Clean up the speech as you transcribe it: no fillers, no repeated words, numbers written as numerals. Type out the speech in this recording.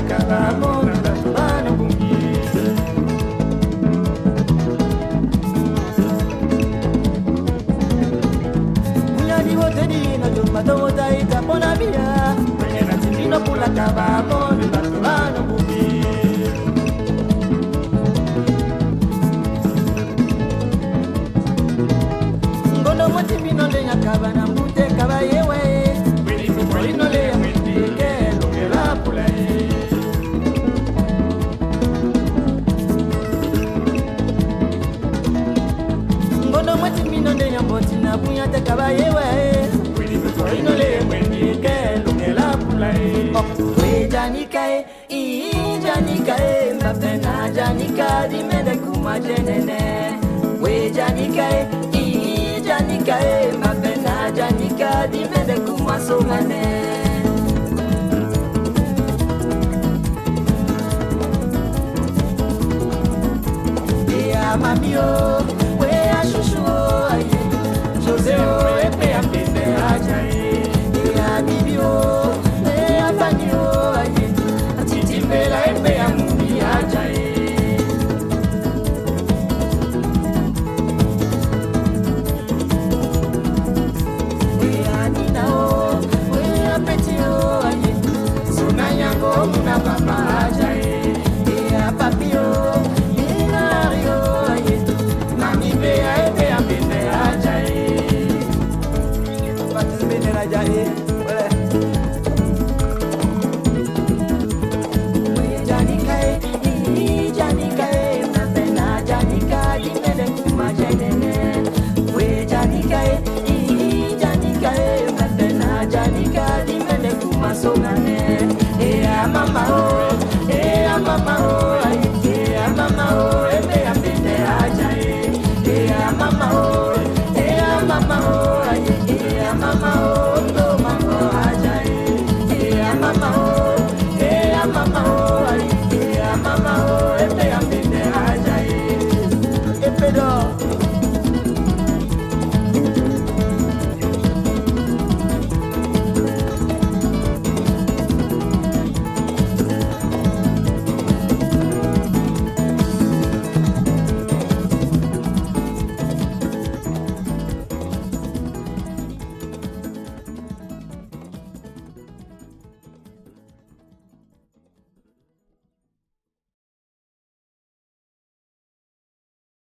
kaba mona bana bungi Munyadi wote dina jumba tawota ita pona bia Mwenye na tindino pula kaba mona bana bungi Ngono moti bino le nyakaba na mbute kaba yewe Wili kukwalino le ya mwitike lungela pula ye Ngono moti bino le nyamboti na punyate kaba yewe Wili kukwalino le ya mwitike lungela pula ye We janikae, ii janikae Mbapena janika dimende kuma jenene We janikae, ii janikae Mbapena janika dimende kuma songane Ea mamio, we ashushu aye Jose o epe ya pende ajaye Ea bibio, we afanyo aye Atitimbela epe ya mumi ajaye Ea ninao, we apetio aye Suna yango muna mama ajaye Ea papio, ea rio aye Mami bea epe ya pende ajaye Batis bene ajaye, wale We janikae, ii janikae Mbapena janika dimende kuma jenene We janikae, ii janikae Mbapena janika dimende kuma songane Ea mama oh